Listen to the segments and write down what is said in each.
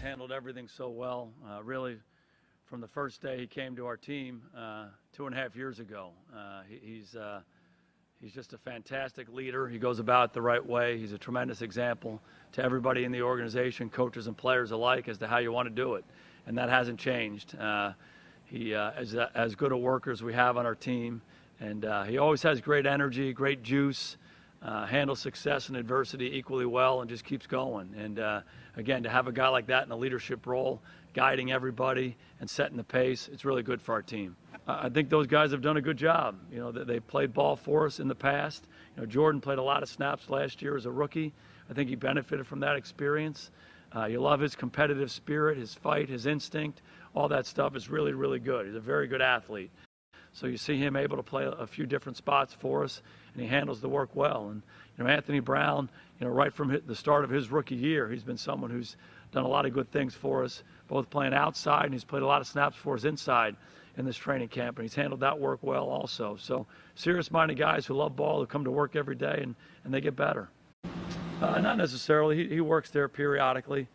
handled everything so well. Really, from the first day he came to our team 2.5 years ago. He's just a fantastic leader. He goes about it the right way. He's a tremendous example to everybody in the organization, coaches and players alike, as to how you want to do it. And that hasn't changed. He is as good a worker as we have on our team. And he always has great energy, great juice, handles success and adversity equally well, and just keeps going. And again, to have a guy like that in a leadership role, guiding everybody and setting the pace, it's really good for our team. I think those guys have done a good job. You know, they played ball for us in the past. You know, Jordan played a lot of snaps last year as a rookie. I think he benefited from that experience. You love his competitive spirit, his fight, his instinct. All that stuff is really, really good. He's a very good athlete. So you see him able to play a few different spots for us, and he handles the work well. And, you know, Anthony Brown, you know, right from the start of his rookie year, he's been someone who's done a lot of good things for us, both playing outside, and he's played a lot of snaps for us inside in this training camp, and he's handled that work well also. So serious-minded guys who love ball, who come to work every day, and they get better. Not necessarily. He works there periodically.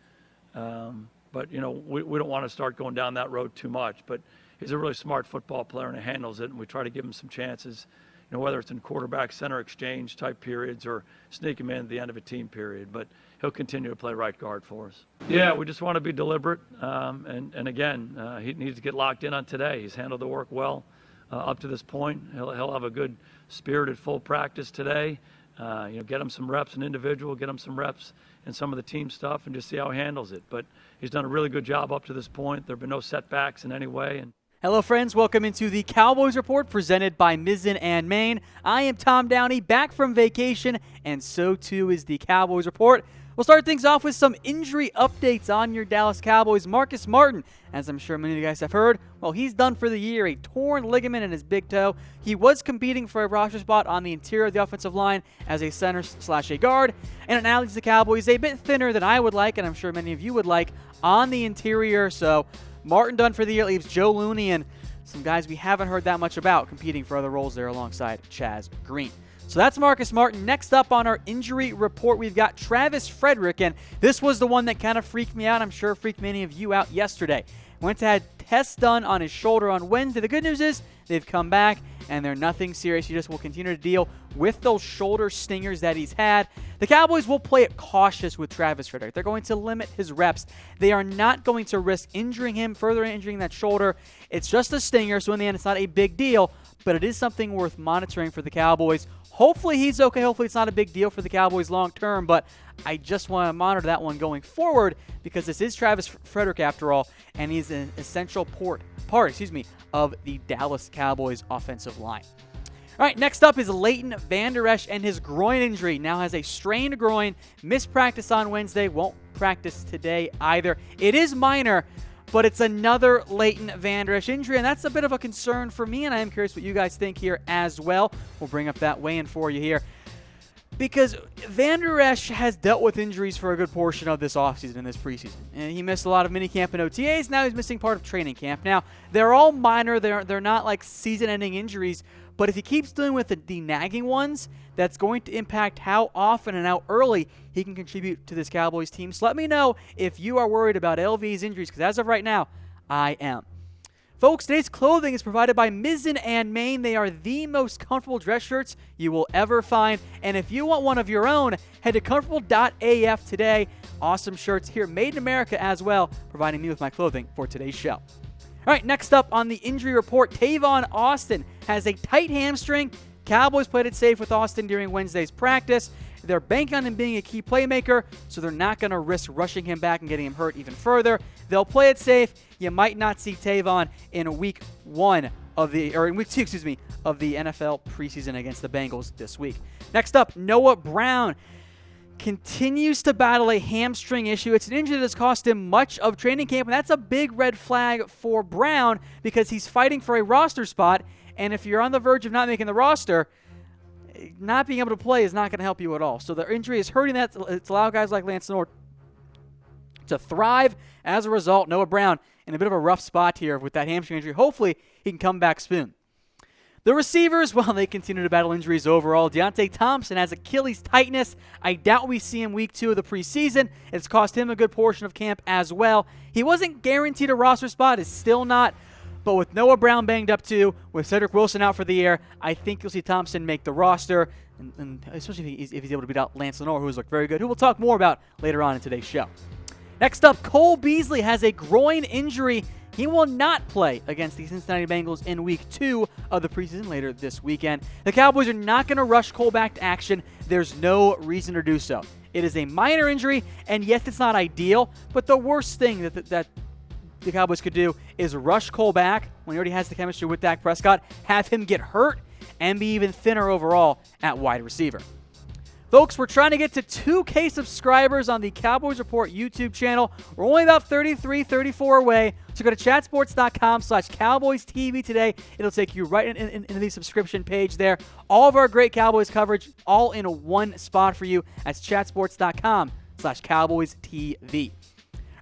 But, you know, we don't want to start going down that road too much. But he's a really smart football player, and he handles it, and we try to give him some chances, you know, whether it's in quarterback center exchange type periods or sneak him in at the end of a team period. But he'll continue to play right guard for us. Yeah, we just want to be deliberate. And again, he needs to get locked in on today. He's handled the work well up to this point. He'll have a good spirited full practice today. You know, get him some reps in individual, get him some reps in some of the team stuff, and just see how he handles it. But he's done a really good job up to this point. There have been no setbacks in any way. And hello, friends. Welcome into the Cowboys Report presented by Mizzen and Main. I am Tom Downey, back from vacation, and so too is the Cowboys Report. We'll start things off with some injury updates on your Dallas Cowboys. Marcus Martin, as I'm sure many of you guys have heard, well, he's done for the year. A torn ligament in his big toe. He was competing for a roster spot on the interior of the offensive line as a center / a guard. And now leads the Cowboys a bit thinner than I would like, and I'm sure many of you would like, on the interior. So Martin done for the year. Leaves Joe Looney and some guys we haven't heard that much about competing for other roles there alongside Chaz Green. So that's Marcus Martin. Next up on our injury report, we've got Travis Frederick, and this was the one that kind of freaked me out. I'm sure freaked many of you out yesterday. Went to have tests done on his shoulder on Wednesday. The good news is they've come back, and they're nothing serious. He just will continue to deal with those shoulder stingers that he's had. The Cowboys will play it cautious with Travis Frederick. They're going to limit his reps. They are not going to risk injuring him, further injuring that shoulder. It's just a stinger, so in the end, it's not a big deal, but it is something worth monitoring for the Cowboys. Hopefully he's okay. Hopefully it's not a big deal for the Cowboys long term, but I just want to monitor that one going forward because this is Travis Frederick after all, and he's an essential part of the Dallas Cowboys offensive line. All right, next up is Leighton Vander Esch and his groin injury. Now has a strained groin, missed practice on Wednesday, won't practice today either. It is minor, but it's another Leighton Vander Esch injury, and that's a bit of a concern for me, and I am curious what you guys think here as well. We'll bring up that weigh-in for you here. Because Vander Esch has dealt with injuries for a good portion of this offseason and this preseason. And he missed a lot of minicamp and OTAs. Now he's missing part of training camp. Now, they're all minor. They're not like season-ending injuries. But if he keeps dealing with the nagging ones, that's going to impact how often and how early he can contribute to this Cowboys team. So let me know if you are worried about LV's injuries, because as of right now, I am. Folks, today's clothing is provided by Mizzen and Main. They are the most comfortable dress shirts you will ever find. And if you want one of your own, head to comfortable.af today. Awesome shirts here, made in America as well, providing me with my clothing for today's show. All right, next up on the injury report, Tavon Austin has a tight hamstring. Cowboys played it safe with Austin during Wednesday's practice. They're banking on him being a key playmaker, so they're not going to risk rushing him back and getting him hurt even further. They'll play it safe. You might not see Tavon in week 2 of the NFL preseason against the Bengals this week. Next up, Noah Brown continues to battle a hamstring issue. It's an injury that has cost him much of training camp, and that's a big red flag for Brown because he's fighting for a roster spot, and if you're on the verge of not making the roster, not being able to play is not going to help you at all. So the injury is hurting that. It's allowed guys like Lenoir to thrive. As a result, Noah Brown in a bit of a rough spot here with that hamstring injury. Hopefully, he can come back soon. The receivers, well, they continue to battle injuries overall. Deontay Thompson has Achilles tightness. I doubt we see him week 2 of the preseason. It's cost him a good portion of camp as well. He wasn't guaranteed a roster spot, is still not. But with Noah Brown banged up too, with Cedric Wilson out for the year, I think you'll see Thompson make the roster, and especially if he's able to beat out Lance Lenoir, who's looked very good, who we'll talk more about later on in today's show. Next up, Cole Beasley has a groin injury. He will not play against the Cincinnati Bengals in week 2 of the preseason later this weekend. The Cowboys are not going to rush Cole back to action. There's no reason to do so. It is a minor injury, and yes, it's not ideal, but the worst thing that the Cowboys could do is rush Cole back when he already has the chemistry with Dak Prescott, have him get hurt, and be even thinner overall at wide receiver. Folks, we're trying to get to 2K subscribers on the Cowboys Report YouTube channel. We're only about 33, 34 away. So go to chatsports.com/CowboysTV today. It'll take you right into the subscription page there. All of our great Cowboys coverage, all in one spot for you. That's chatsports.com/CowboysTV.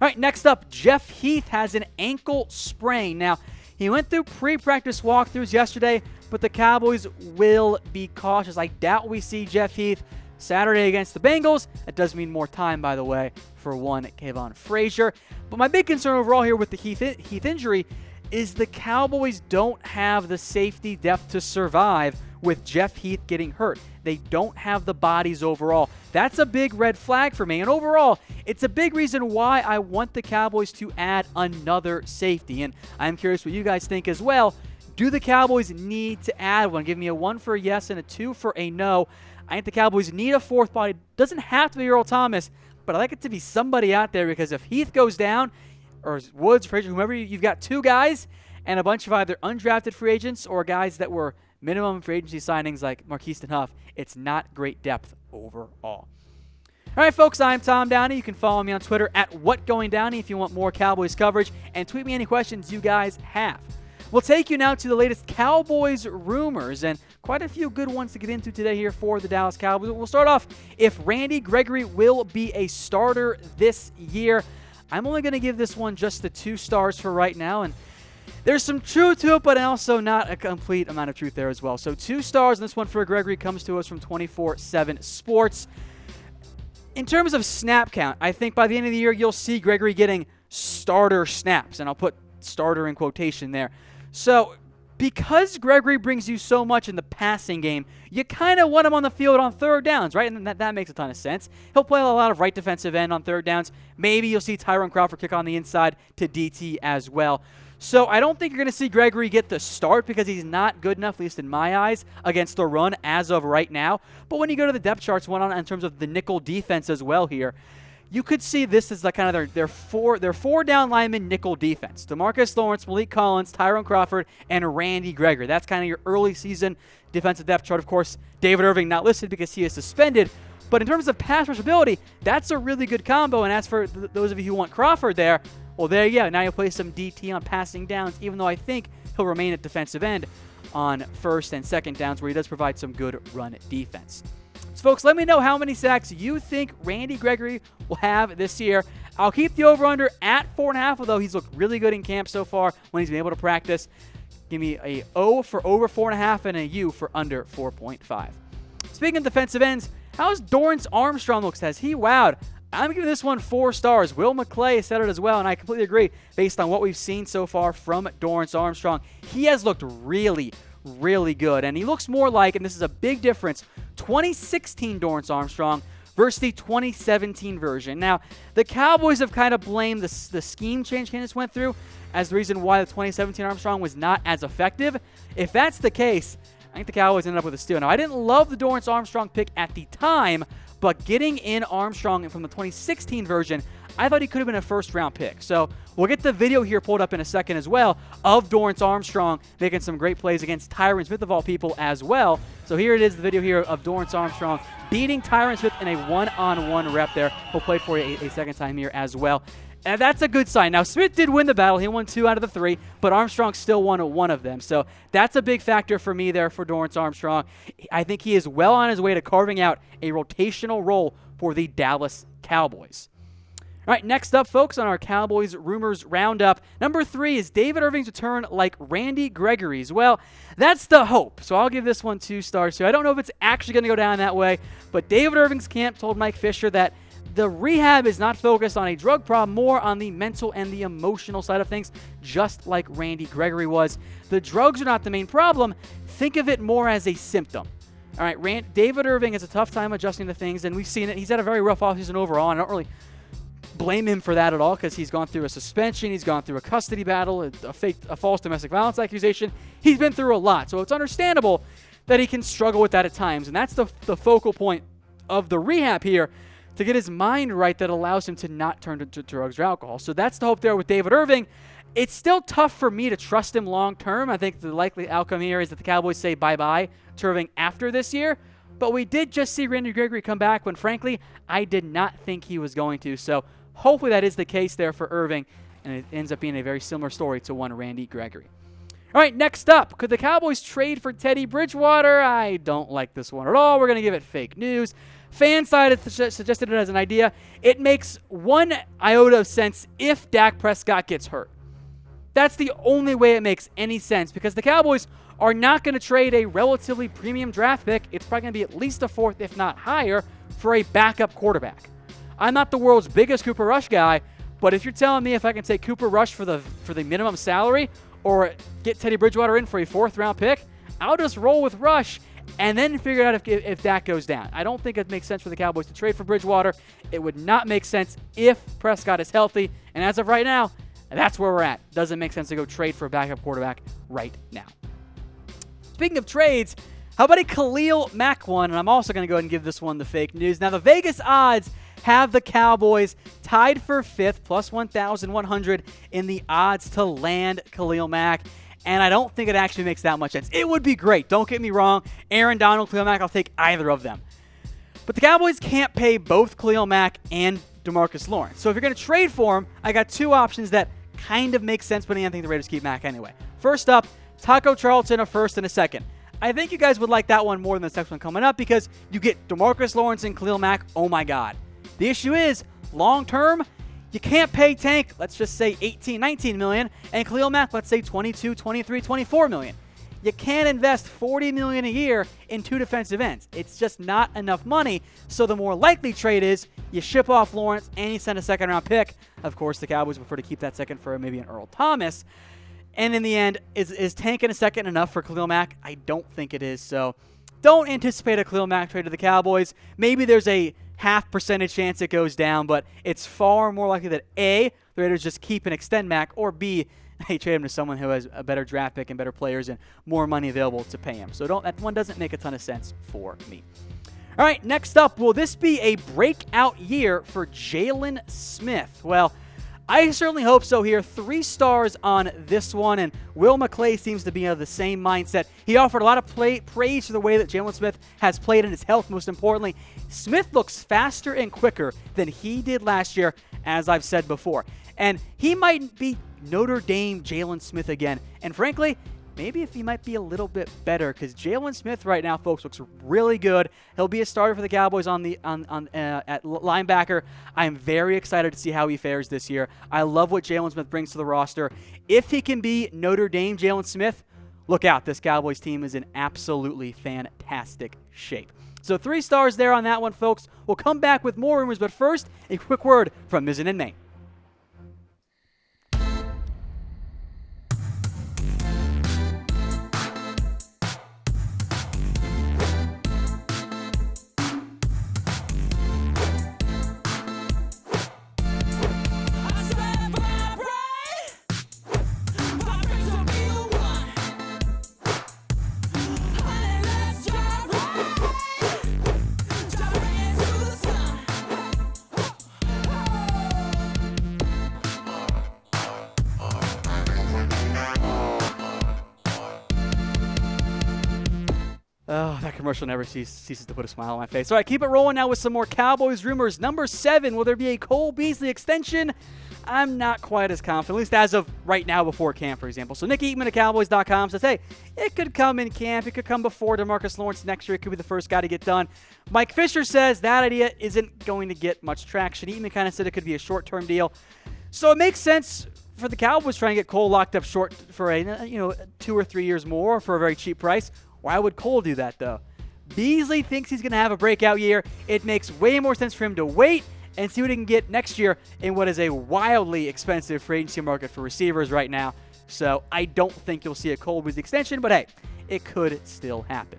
All right, next up, Jeff Heath has an ankle sprain. Now, he went through pre-practice walkthroughs yesterday, but the Cowboys will be cautious. I doubt we see Jeff Heath Saturday against the Bengals. That does mean more time, by the way, for one Kayvon Frazier. But my big concern overall here with the Heath injury is the Cowboys don't have the safety depth to survive with Jeff Heath getting hurt. They don't have the bodies overall. That's a big red flag for me. And overall, it's a big reason why I want the Cowboys to add another safety. And I'm curious what you guys think as well. Do the Cowboys need to add one? Give me a 1 for a yes and a 2 for a no. I think the Cowboys need a fourth body. Doesn't have to be Earl Thomas, but I like it to be somebody out there, because if Heath goes down, or Woods, Frazier, whomever, you've got 2 guys and a bunch of either undrafted free agents or guys that were minimum free agency signings like Marquise Huff. It's not great depth overall. All right, folks, I'm Tom Downey. You can follow me on Twitter at WhatGoingDowney if you want more Cowboys coverage, and tweet me any questions you guys have. We'll take you now to the latest Cowboys rumors, and quite a few good ones to get into today here for the Dallas Cowboys. We'll start off if Randy Gregory will be a starter this year. I'm only going to give this one just the 2 stars for right now, and there's some truth to it, but also not a complete amount of truth there as well. So 2 stars, and this one for Gregory comes to us from 24/7 Sports. In terms of snap count, I think by the end of the year, you'll see Gregory getting starter snaps, and I'll put starter in quotation there. So because Gregory brings you so much in the passing game, you kind of want him on the field on third downs, right? And that makes a ton of sense. He'll play a lot of right defensive end on third downs. Maybe you'll see Tyrone Crawford kick on the inside to DT as well. So I don't think you're going to see Gregory get the start, because he's not good enough, at least in my eyes, against the run as of right now. But when you go to the depth charts, one on in terms of the nickel defense as well here, you could see this as kind of their four down lineman nickel defense. DeMarcus Lawrence, Malik Collins, Tyrone Crawford, and Randy Gregory. That's kind of your early season defensive depth chart. Of course, David Irving not listed because he is suspended. But in terms of pass rush ability, that's a really good combo. And as for those of you who want Crawford there, well, there you go. Now you'll play some DT on passing downs, even though I think he'll remain at defensive end on first and second downs, where he does provide some good run defense. So, folks, let me know how many sacks you think Randy Gregory will have this year. I'll keep the over-under at 4.5, although he's looked really good in camp so far when he's been able to practice. Give me a O for over 4.5 and a U for under 4.5. Speaking of defensive ends, how's Dorance Armstrong looks? Has he wowed? I'm giving this one 4 stars. Will McClay said it as well, and I completely agree based on what we've seen so far from Dorance Armstrong. He has looked really, really good, and he looks more like, and this is a big difference, 2016 Dorance Armstrong versus the 2017 version. Now, the Cowboys have kind of blamed the scheme change Kansas went through as the reason why the 2017 Armstrong was not as effective. If that's the case, I think the Cowboys ended up with a steal. Now, I didn't love the Dorance Armstrong pick at the time, but getting in Armstrong from the 2016 version, I thought he could have been a first-round pick. So we'll get the video here pulled up in a second as well of Dorance Armstrong making some great plays against Tyron Smith of all people as well. So here it is, the video here of Dorance Armstrong beating Tyron Smith in a one-on-one rep there. We'll play it for you a second time here as well. And that's a good sign. Now, Smith did win the battle. He won 2 out of the 3, but Armstrong still won 1 of them. So that's a big factor for me there for Dorance Armstrong. I think he is well on his way to carving out a rotational role for the Dallas Cowboys. All right, next up, folks, on our Cowboys rumors roundup, number 3 is David Irving's return like Randy Gregory's. Well, that's the hope, so I'll give this one 2 stars here. I don't know if it's actually going to go down that way, but David Irving's camp told Mike Fisher that the rehab is not focused on a drug problem, more on the mental and the emotional side of things, just like Randy Gregory was. The drugs are not the main problem. Think of it more as a symptom. All right, David Irving has a tough time adjusting to things, and we've seen it. He's had a very rough offseason overall, and I don't really blame him for that at all because he's gone through a suspension, he's gone through a custody battle, a false domestic violence accusation. He's been through a lot, so it's understandable that he can struggle with that at times, and that's the focal point of the rehab here, to get his mind right that allows him to not turn to drugs or alcohol. So that's the hope there with David Irving. It's still tough for me to trust him long term. I think the likely outcome here is that the Cowboys say bye-bye to Irving after this year, but we did just see Randy Gregory come back when, frankly, I did not think he was going to. So hopefully that is the case there for Irving, and it ends up being a very similar story to one Randy Gregory. All right, next up, could the Cowboys trade for Teddy Bridgewater? I don't like this one at all. We're going to give it fake news. Fanside suggested it as an idea. It makes one iota of sense if Dak Prescott gets hurt. That's the only way it makes any sense, because the Cowboys are not going to trade a relatively premium draft pick. It's probably going to be at least a 4th, if not higher, for a backup quarterback. I'm not the world's biggest Cooper Rush guy, but if you're telling me if I can take Cooper Rush for the minimum salary or get Teddy Bridgewater in for a 4th-round pick, I'll just roll with Rush and then figure out if Dak goes down. I don't think it makes sense for the Cowboys to trade for Bridgewater. It would not make sense if Prescott is healthy, and as of right now, that's where we're at. Doesn't make sense to go trade for a backup quarterback right now. Speaking of trades, how about a Khalil Mack one? And I'm also going to go ahead and give this one the fake news. Now, the Vegas odds have the Cowboys tied for 5th, plus 1,100 in the odds to land Khalil Mack. And I don't think it actually makes that much sense. It would be great. Don't get me wrong. Aaron Donald, Khalil Mack, I'll take either of them. But the Cowboys can't pay both Khalil Mack and DeMarcus Lawrence. So if you're going to trade for him, I got 2 options that kind of make sense, but I think the Raiders keep Mack anyway. First up, Taco Charlton, a 1st and a 2nd. I think you guys would like that one more than the next one coming up because you get DeMarcus Lawrence and Khalil Mack. Oh my God. The issue is, long term, you can't pay Tank, let's just say 18, 19 million, and Khalil Mack, let's say 22, 23, 24 million. You can't invest $40 million a year in 2 defensive ends. It's just not enough money. So the more likely trade is you ship off Lawrence and you send a 2nd-round pick. Of course, the Cowboys prefer to keep that 2nd for maybe an Earl Thomas. And in the end, is Tank in a 2nd enough for Khalil Mack? I don't think it is. So don't anticipate a Khalil Mack trade to the Cowboys. Maybe there's a 0.5% chance it goes down, but it's far more likely that A, the Raiders just keep and extend Mack, or B, they trade him to someone who has a better draft pick and better players and more money available to pay him. So that one doesn't make a ton of sense for me. All right, next up, will this be a breakout year for Jaylon Smith? Well, I certainly hope so here. 3 stars on this one, and Will McClay seems to be of the same mindset. He offered a lot of praise for the way that Jaylon Smith has played and his health, most importantly. Smith looks faster and quicker than he did last year, as I've said before. And he might be Notre Dame Jaylon Smith again. And frankly, maybe if he might be a little bit better, because Jaylon Smith right now, folks, looks really good. He'll be a starter for the Cowboys at linebacker. I'm very excited to see how he fares this year. I love what Jaylon Smith brings to the roster. If he can be Notre Dame Jaylon Smith, look out. This Cowboys team is in absolutely fantastic shape. So 3 stars there on that one, folks. We'll come back with more rumors, but first, a quick word from Mizzen and Main. Oh, that commercial never ceases to put a smile on my face. All right, keep it rolling now with some more Cowboys rumors. Number 7, will there be a Cole Beasley extension? I'm not quite as confident, at least as of right now before camp, for example. So Nick Eatman at Cowboys.com says, hey, it could come in camp. It could come before DeMarcus Lawrence next year. It could be the first guy to get done. Mike Fisher says that idea isn't going to get much traction. Eatman kind of said it could be a short-term deal. So it makes sense for the Cowboys trying to get Cole locked up short for 2 or 3 years more for a very cheap price. Why would Cole do that, though? Beasley thinks he's going to have a breakout year. It makes way more sense for him to wait and see what he can get next year in what is a wildly expensive free agency market for receivers right now. So I don't think you'll see a Cole Beasley extension, but hey, it could still happen.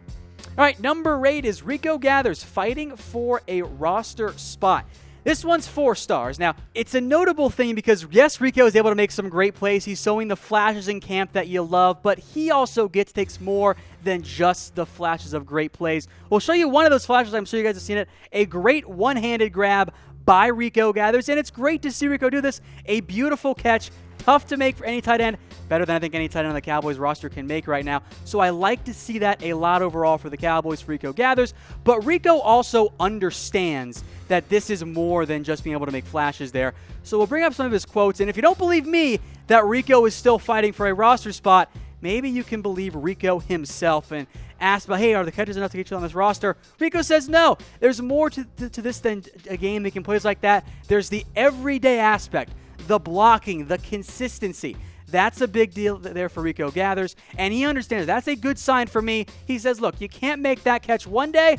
All right, number 8 is Rico Gathers fighting for a roster spot. This one's 4 stars. Now, it's a notable thing because, yes, Rico is able to make some great plays. He's showing the flashes in camp that you love, but he also takes more than just the flashes of great plays. We'll show you one of those flashes. I'm sure you guys have seen it. A great one-handed grab by Rico Gathers, and it's great to see Rico do this. A beautiful catch, tough to make for any tight end, better than I think any tight end on the Cowboys roster can make right now. So I like to see that a lot overall for the Cowboys, Rico Gathers. But Rico also understands that this is more than just being able to make flashes there. So we'll bring up some of his quotes, and if you don't believe me that Rico is still fighting for a roster spot, maybe you can believe Rico himself and ask about, hey, are the catches enough to get you on this roster? Rico says no. There's more to this than a game that can play like that. There's the everyday aspect, the blocking, the consistency. That's a big deal there for Rico Gathers, and he understands that's a good sign for me. He says, look, you can't make that catch one day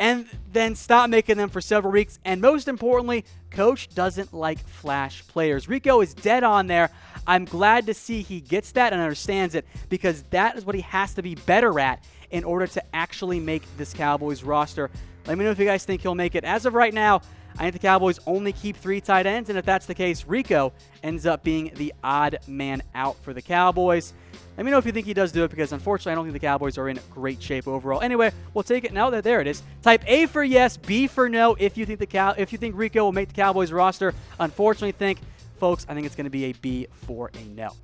and then stop making them for several weeks. And most importantly, coach doesn't like flash players. Rico is dead on there. I'm glad to see he gets that and understands it, because that is what he has to be better at in order to actually make this Cowboys roster. Let me know if you guys think he'll make it. As of right now, I think the Cowboys only keep 3 tight ends, and if that's the case, Rico ends up being the odd man out for the Cowboys. Let me know if you think he does do it, because unfortunately I don't think the Cowboys are in great shape overall. Anyway, we'll take it now. There it is. Type A for yes, B for no if you think Rico will make the Cowboys roster. Unfortunately, folks, I think it's going to be a B for a no. All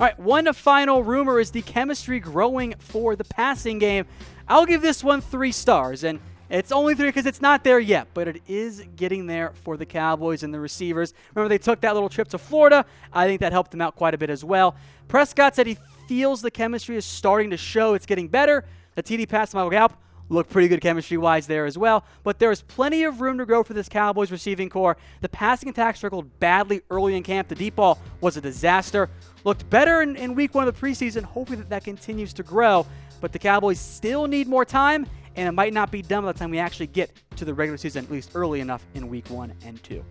right, one final rumor is the chemistry growing for the passing game. I'll give this one 3 stars, and it's only 3 because it's not there yet, but it is getting there for the Cowboys and the receivers. Remember, they took that little trip to Florida. I think that helped them out quite a bit as well. Prescott said he feels the chemistry is starting to show. It's getting better. The TD pass to Michael Gallup looked pretty good chemistry-wise there as well, but there is plenty of room to grow for this Cowboys receiving core. The passing attack struggled badly early in camp. The deep ball was a disaster. Looked better in week 1 of the preseason. Hoping that continues to grow, but the Cowboys still need more time, and it might not be done by the time we actually get to the regular season, at least early enough in week 1 and 2.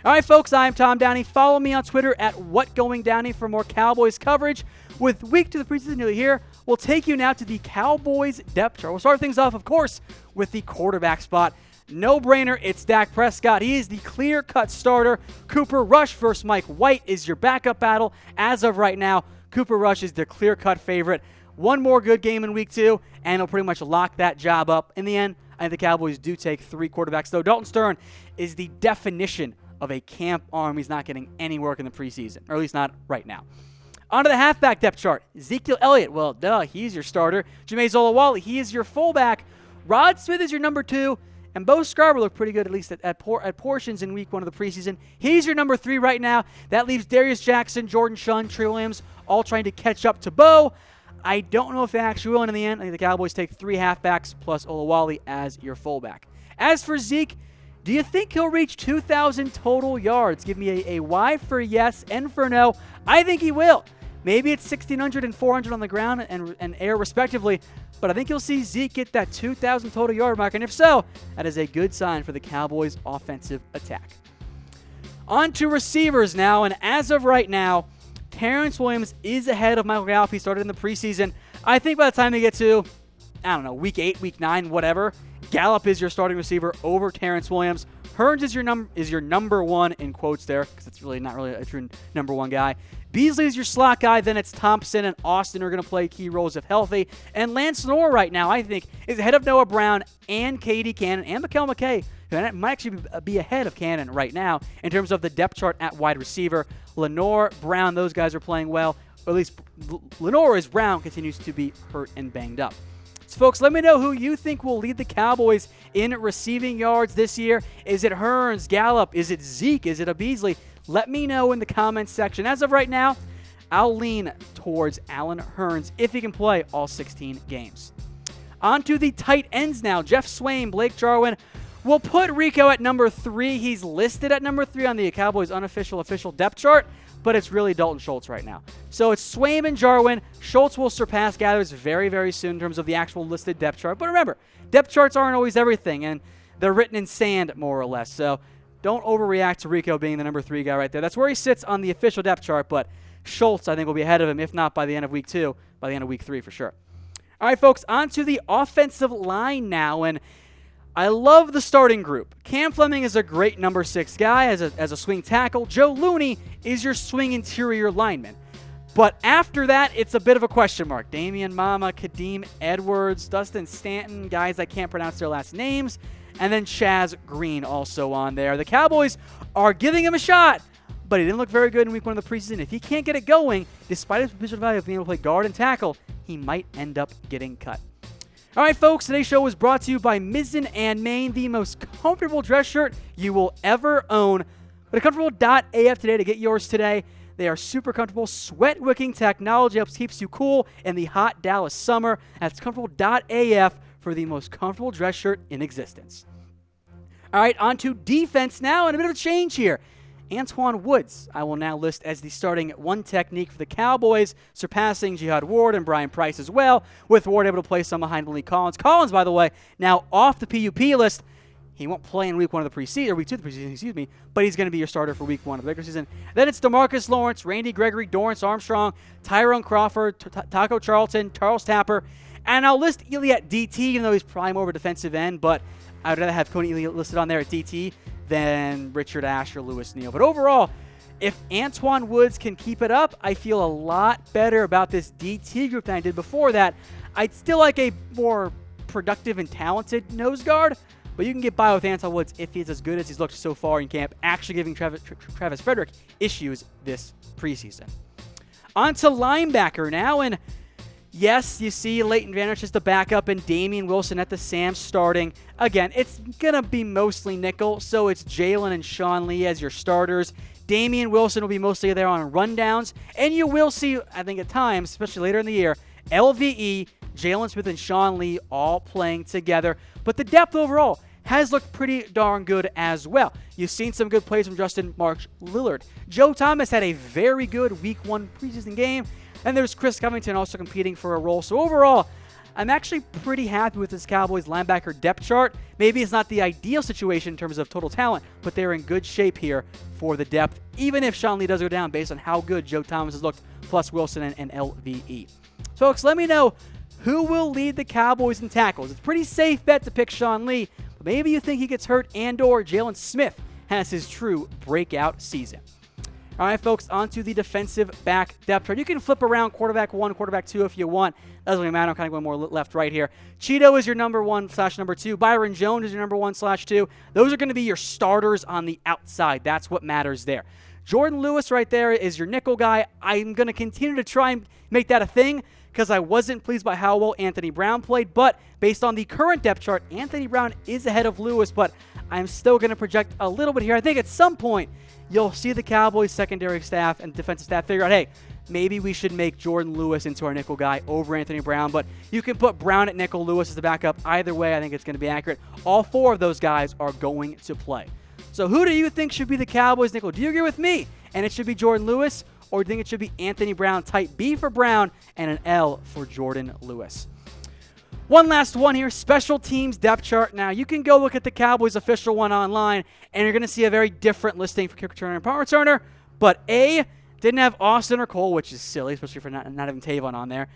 All right, folks, I'm Tom Downey. Follow me on Twitter at WhatGoingDowney for more Cowboys coverage. With week 2 of the preseason nearly here, we'll take you now to the Cowboys depth chart. We'll start things off, of course, with the quarterback spot. No-brainer, it's Dak Prescott. He is the clear-cut starter. Cooper Rush versus Mike White is your backup battle. As of right now, Cooper Rush is the clear-cut favorite. One more good game in week 2, and he'll pretty much lock that job up. In the end, I think the Cowboys do take 3 quarterbacks, though Dalton Stern is the definition of a camp arm. He's not getting any work in the preseason, or at least not right now. On to the halfback depth chart. Ezekiel Elliott, well, duh, he's your starter. Jameis Olawale, he is your fullback. Rod Smith is your number 2. And Bo Scarborough looked pretty good, at least at portions in week 1 of the preseason. He's your number 3 right now. That leaves Darius Jackson, Jordan Shun, Trey Williams, all trying to catch up to Bo. I don't know if they actually will, and in the end, I think the Cowboys take 3 halfbacks plus Olawale as your fullback. As for Zeke, do you think he'll reach 2,000 total yards? Give me a Y for yes, N for no. I think he will. Maybe it's 1,600 and 400 on the ground and air respectively, but I think you'll see Zeke get that 2,000 total yard mark, and if so, that is a good sign for the Cowboys' offensive attack. On to receivers now, and as of right now, Terrence Williams is ahead of Michael Gallup. He started in the preseason. I think by the time they get to, week 8, week 9, whatever, Gallup is your starting receiver over Terrence Williams. Hearns is your number 1 in quotes there, because it's really not really a true number 1 guy. Beasley is your slot guy. Then it's Thompson and Austin are going to play key roles if healthy. And Lance Lenoir right now, I think, is ahead of Noah Brown and Katie Cannon and Mikael McKay, who might actually be ahead of Cannon right now in terms of the depth chart at wide receiver. Lenoir, Brown, those guys are playing well. Or at least Lenoir, as Brown continues to be hurt and banged up. So, folks, let me know who you think will lead the Cowboys in receiving yards this year. Is it Hearns, Gallup? Is it Zeke? Is it a Beasley? Let me know in the comments section. As of right now, I'll lean towards Allen Hurns if he can play all 16 games. On to the tight ends now. Jeff Swain, Blake Jarwin. We'll put Rico at number 3. He's listed at number 3 on the Cowboys' official depth chart, but it's really Dalton Schultz right now. So it's Swain and Jarwin. Schultz will surpass Gathers very, very soon in terms of the actual listed depth chart. But remember, depth charts aren't always everything, and they're written in sand, more or less. So don't overreact to Rico being the number 3 guy right there. That's where he sits on the official depth chart, but Schultz, I think, will be ahead of him, if not by the end of week 2, by the end of week 3 for sure. All right, folks, on to the offensive line now, and I love the starting group. Cam Fleming is a great number 6 guy as a swing tackle. Joe Looney is your swing interior lineman. But after that, it's a bit of a question mark. Damian Mama, Kadeem Edwards, Dustin Stanton, guys I can't pronounce their last names, and then Chaz Green also on there. The Cowboys are giving him a shot, but he didn't look very good in week 1 of the preseason. If he can't get it going, despite his positional value of being able to play guard and tackle, he might end up getting cut. All right, folks, today's show was brought to you by Mizzen and Main, the most comfortable dress shirt you will ever own. Go to comfortable.af today to get yours today. They are super comfortable. Sweat-wicking technology helps keeps you cool in the hot Dallas summer. That's comfortable.af for the most comfortable dress shirt in existence. All right, on to defense now, and a bit of a change here. Antoine Woods, I will now list as the starting one technique for the Cowboys, surpassing Jihad Ward and Brian Price as well, with Ward able to play some behind Malik Collins. Collins, by the way, now off the PUP list. He won't play in week 1 of the preseason, or week 2 of the preseason, but he's going to be your starter for week 1 of the regular season. Then it's DeMarcus Lawrence, Randy Gregory, Dorance Armstrong, Tyrone Crawford, Taco Charlton, Charles Tapper, and I'll list Ely at DT, even though he's probably more of a defensive end, but I would rather have Coney Ely listed on there at DT than Richard Ashe or Lewis Neal. But overall, if Antoine Woods can keep it up, I feel a lot better about this DT group than I did before that. I'd still like a more productive and talented nose guard, but you can get by with Antoine Woods if he's as good as he's looked so far in camp, actually giving Travis Frederick issues this preseason. On to linebacker now, and yes, you see Leighton Vander Esch as the backup and Damian Wilson at the Sam starting. Again, it's going to be mostly nickel, so it's Jaylon and Sean Lee as your starters. Damian Wilson will be mostly there on rundowns, and you will see, I think at times, especially later in the year, LVE, Jaylon Smith, and Sean Lee all playing together. But the depth overall has looked pretty darn good as well. You've seen some good plays from Justin March Lillard. Joe Thomas had a very good week 1 preseason game. And there's Chris Covington also competing for a role. So overall, I'm actually pretty happy with this Cowboys linebacker depth chart. Maybe it's not the ideal situation in terms of total talent, but they're in good shape here for the depth, even if Sean Lee does go down based on how good Joe Thomas has looked, plus Wilson and LVE. So folks, let me know who will lead the Cowboys in tackles. It's a pretty safe bet to pick Sean Lee, but maybe you think he gets hurt and or Jaylon Smith has his true breakout season. All right, folks, on to the defensive back depth chart. You can flip around quarterback 1, quarterback 2 if you want. Doesn't really matter. I'm kind of going more left-right here. Cheeto is your number 1/number 2. Byron Jones is your number 1/2. Those are going to be your starters on the outside. That's what matters there. Jordan Lewis right there is your nickel guy. I'm going to continue to try and make that a thing because I wasn't pleased by how well Anthony Brown played. But based on the current depth chart, Anthony Brown is ahead of Lewis, but I'm still going to project a little bit here. I think at some point, you'll see the Cowboys secondary staff and defensive staff figure out, hey, maybe we should make Jordan Lewis into our nickel guy over Anthony Brown. But you can put Brown at nickel, Lewis as the backup. Either way, I think it's going to be accurate. All 4 of those guys are going to play. So who do you think should be the Cowboys nickel? Do you agree with me? And it should be Jordan Lewis? Or do you think it should be Anthony Brown, type B for Brown, and an L for Jordan Lewis? One last one here, special teams depth chart. Now, you can go look at the Cowboys official one online, and you're going to see a very different listing for kick returner and punt returner. But A, didn't have Austin or Cole, which is silly, especially for not having Tavon on there.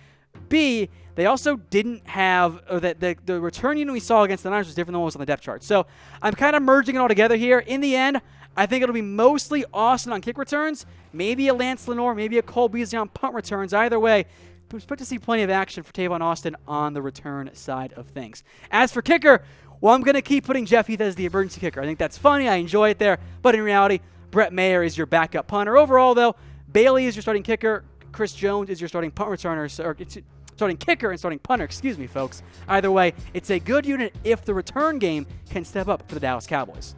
B, they also didn't have, or the return unit we saw against the Niners was different than what was on the depth chart. So I'm kind of merging it all together here. In the end, I think it'll be mostly Austin on kick returns, maybe a Lance Lenoir, maybe a Cole Beasley on punt returns. Either way, we expect to see plenty of action for Tavon Austin on the return side of things. As for kicker, well, I'm going to keep putting Jeff Heath as the emergency kicker. I think that's funny. I enjoy it there. But in reality, Brett Mayer is your backup punter. Overall, though, Bailey is your starting kicker. Chris Jones is your starting punt returner, or starting kicker and starting punter, excuse me, folks. Either way, it's a good unit if the return game can step up for the Dallas Cowboys.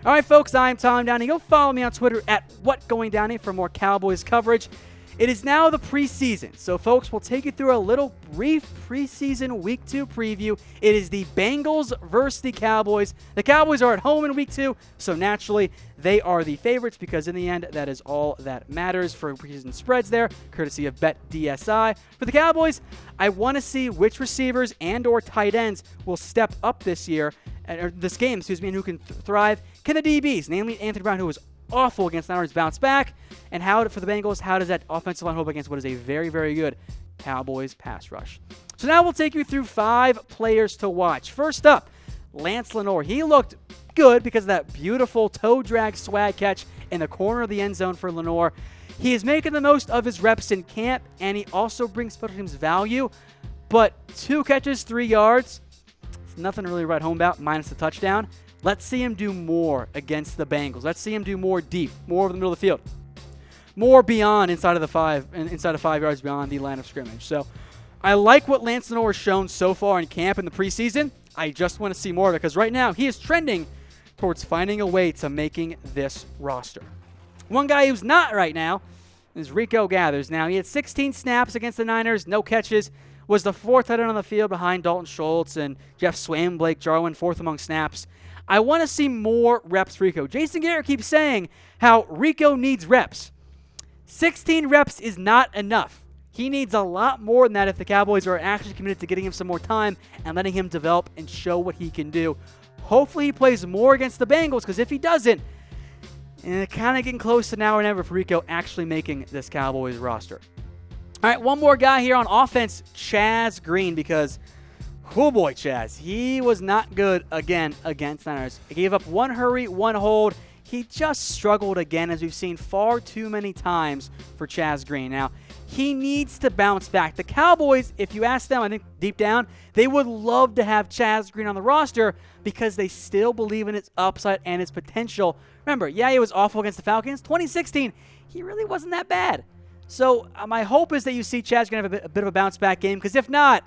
All right, folks, I'm Tom Downey. Go follow me on Twitter at WhatGoingDowney for more Cowboys coverage. It is now the preseason, so folks, we'll take you through a little brief preseason Week 2 preview. It is the Bengals versus the Cowboys. The Cowboys are at home in Week 2, so naturally they are the favorites because in the end, that is all that matters for preseason spreads there, courtesy of BetDSI. For the Cowboys, I want to see which receivers and or tight ends will step up this year, or this game, and who can thrive. Can the DBs, namely Anthony Brown, who was awful against the Niners, bounce back? And how, for the Bengals, how does that offensive line hold up against what is a very, very good Cowboys pass rush? So now we'll take you through 5 players to watch. First up, Lance Lenoir. He looked good because of that beautiful toe drag swag catch in the corner of the end zone for Lenoir. He is making the most of his reps in camp, and he also brings special teams value. But 2 catches, 3 yards, it's nothing to really write home about, minus the touchdown. Let's see him do more against the Bengals. Let's see him do more deep, more over the middle of the field, more beyond inside of 5 yards beyond the line of scrimmage. So I like what Lance Lenoir has shown so far in camp in the preseason. I just want to see more of it because right now he is trending towards finding a way to making this roster. One guy who's not right now is Rico Gathers. Now, he had 16 snaps against the Niners, no catches, was the 4th tight end on the field behind Dalton Schultz and Jeff Swain, Blake Jarwin, 4th among snaps. I want to see more reps for Rico. Jason Garrett keeps saying how Rico needs reps. 16 reps is not enough. He needs a lot more than that if the Cowboys are actually committed to getting him some more time and letting him develop and show what he can do. Hopefully he plays more against the Bengals, because if he doesn't, kind of getting close to now or never for Rico actually making this Cowboys roster. All right, one more guy here on offense, Chaz Green, because oh boy, Chaz, he was not good again against Niners. He gave up 1 hurry, 1 hold. He just struggled again, as we've seen far too many times for Chaz Green. Now, he needs to bounce back. The Cowboys, if you ask them, I think deep down, they would love to have Chaz Green on the roster because they still believe in its upside and its potential. Remember, yeah, he was awful against the Falcons. 2016, he really wasn't that bad. So my hope is that you see Chaz Green have a bit of a bounce-back game, because if not,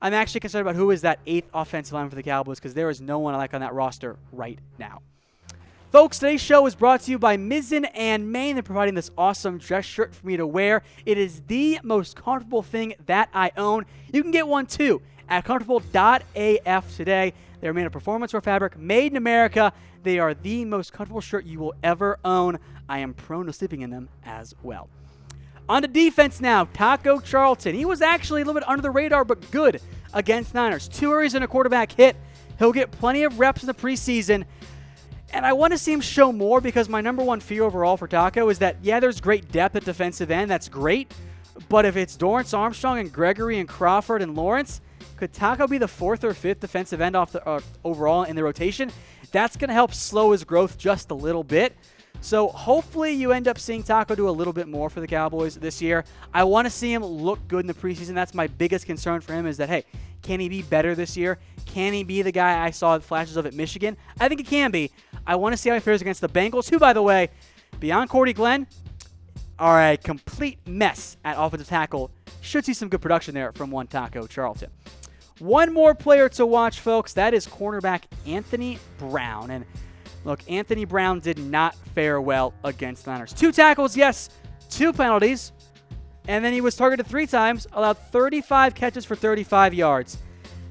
I'm actually concerned about who is that 8th offensive lineman for the Cowboys, because there is no one I like on that roster right now. Folks, today's show is brought to you by Mizzen and Main. They're providing this awesome dress shirt for me to wear. It is the most comfortable thing that I own. You can get one too at comfortable.af today. They're made of performance wear fabric, made in America. They are the most comfortable shirt you will ever own. I am prone to sleeping in them as well. On to defense now, Taco Charlton. He was actually a little bit under the radar, but good against Niners. 2 hurries and a quarterback hit. He'll get plenty of reps in the preseason. And I want to see him show more, because my number one fear overall for Taco is that, yeah, there's great depth at defensive end. That's great. But if it's Dorance, Armstrong, and Gregory, and Crawford, and Lawrence, could Taco be the 4th or 5th defensive end off the overall in the rotation? That's going to help slow his growth just a little bit. So hopefully you end up seeing Taco do a little bit more for the Cowboys this year. I want to see him look good in the preseason. That's my biggest concern for him, is that, hey, can he be better this year? Can he be the guy I saw flashes of at Michigan? I think he can be. I want to see how he fares against the Bengals, who, by the way, beyond Cordy Glenn, are a complete mess at offensive tackle. Should see some good production there from one Taco Charlton. One more player to watch, folks. That is cornerback Anthony Brown. And look, Anthony Brown did not fare well against the Niners. 2 tackles, yes, 2 penalties. And then he was targeted 3 times, allowed 35 catches for 35 yards.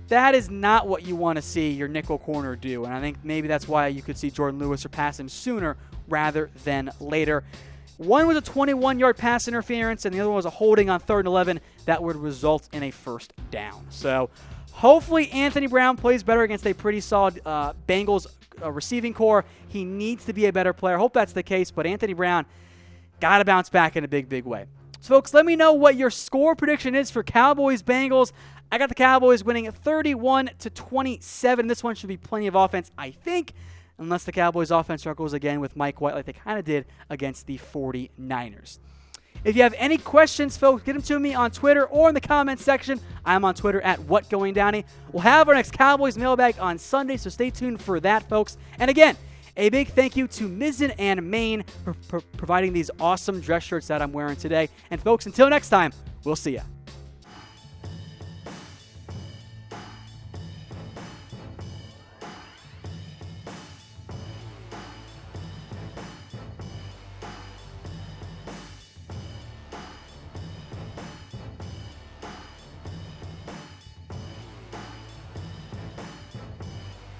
That is not what you want to see your nickel corner do. And I think maybe that's why you could see Jordan Lewis surpass him sooner rather than later. One was a 21-yard pass interference, and the other one was a holding on 3rd and 11 that would result in a 1st down. So hopefully Anthony Brown plays better against a pretty solid Bengals receiving core. He needs to be a better player. I hope that's the case, but Anthony Brown got to bounce back in a big, big way. So, folks, let me know what your score prediction is for Cowboys-Bengals. I got the Cowboys winning 31-27. This one should be plenty of offense, I think, unless the Cowboys offense struggles again with Mike White like they kind of did against the 49ers. If you have any questions, folks, get them to me on Twitter or in the comments section. I'm on Twitter at WhatGoingDowney. We'll have our next Cowboys mailbag on Sunday, so stay tuned for that, folks. And again, a big thank you to Mizzen and Main for providing these awesome dress shirts that I'm wearing today. And folks, until next time, we'll see ya.